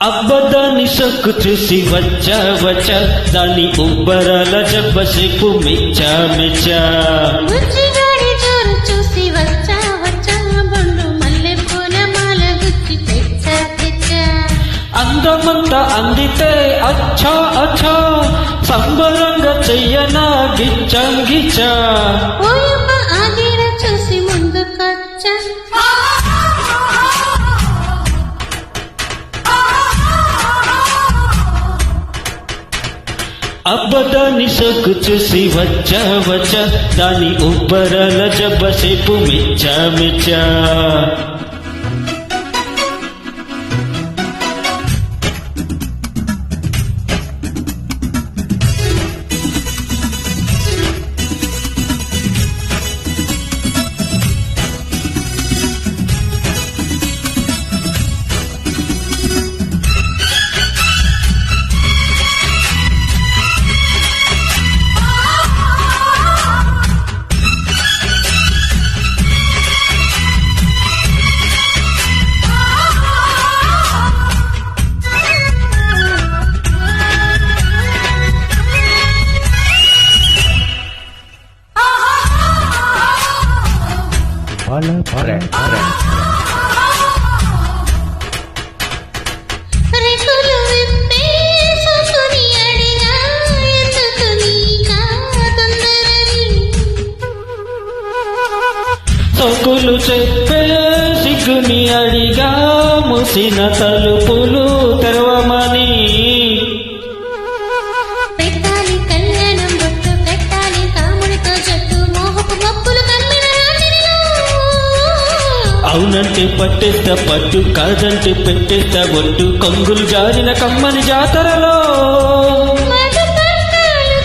అబ్బదాని సొక్కు చూసి వచ్చా వచ్చా దాని ఉబ్బరాల జబ్బసేపు మెచ్చా మెచ్చా బుజ్జిగాడి జోరు చూసి వచ్చా వచ్చా బొండు మల్లె పూల మాల గుచ్చి తెచ్చా తెచ్చా అందమంతా అందితే అచ్చా అచ్చా సంబరంగా చెయ్యనా గిచ్చా గిచ్చా ఓయమ్మ ఆగిర చూసి ముందుకొచ్చా అబ్బదాని సొక్కు చూసి వచ్చా వచ్చా దాని ఉబ్బరాల జబ్బసేపు మెచ్చా మెచ్చా రెక్కలు విప్పే సొక్కుని అడిగా ఎందుకు నీకా తొందరని సొక్కులు చెప్పే సిగ్గుని అడిగా మూసిన తలుపులు తెరవమని పెట్టాలి కళ్యాణం బొట్టు కట్టాలి కాముడితో జట్టు మోహపు మప్పులు కమ్మిన రాత్రిలో అవునంటే పట్టేస్తా పట్టు కాదంటే పెట్టేస్తా ఒట్టు కొంగులు జారిన కమ్మని జాతరలో మధుపర్కాలు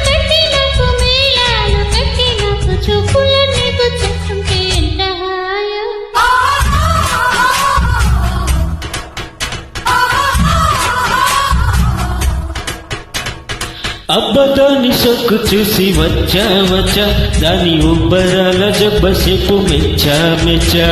కట్టి నాకు మేళాలు కట్టి నాకు చూపులన్నీ గుచ్చుకుంటే ఎంత హాయో అబ్బదాని సొక్కు చూసి వచ్చా వచ్చా దాని ఉబ్బరాల జబ్బసేపు మెచ్చా మెచ్చా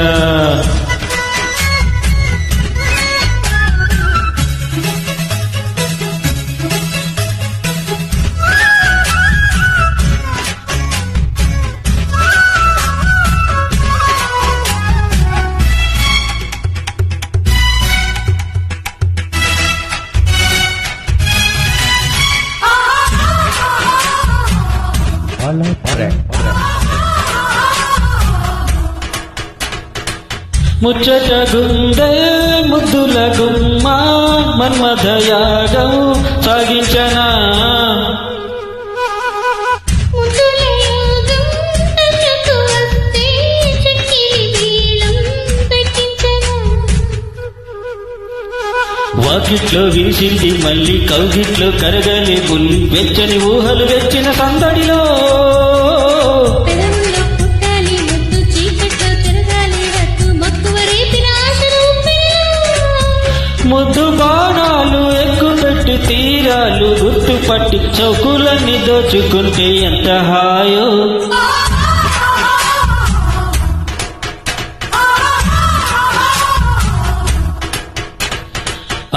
ముచ్చట గుండె ముద్దుల గుమ్మ మన్మథ యాగం సాగించనా ముద్దుల యోగం టచ్కు వస్తే చెక్కిలి వీళం పెట్టించనా వాకిట్లో వీసింది మళ్ళీ కౌగిట్లో కరగలే బుల్లి వెచ్చని ఊహలు వెచ్చిన సందడిలో పెదవుల్లో పుట్టాలి ముద్దు చీకట్లో తిరగాలి రద్దు మక్కువ రేపిన ఆశలు ముద్దు బాణాలు ఎక్కుపెట్టి తీరాలు గుర్తుపట్టి చౌకులన్నీ దోచుకుంటే ఎంత హాయో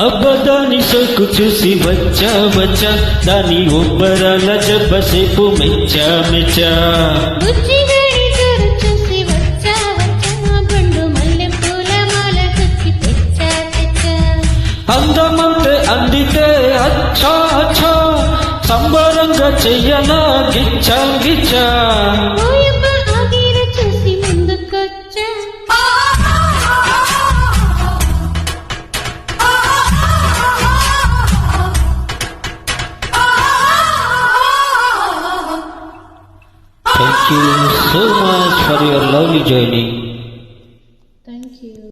అబ్బదాని సొక్కు చూసి వచ్చా వచ్చా దాని ఉబ్బరాల జబ్బసేపు మెచ్చా మెచ్చా బుజ్జిగాడి జోరు చూసి వచ్చా వచ్చా బొండు మల్లె పూల మాల గుచ్చి తెచ్చా తెచ్చా అందమంతే అందితే అచ్చా అచ్చా సంబరంగా చెయ్యనా గిచ్చా గిచ్చా ఓయమ్మ ఆగిర చూసి ముందుకొచ్చా Thank you so much for your lovely joining.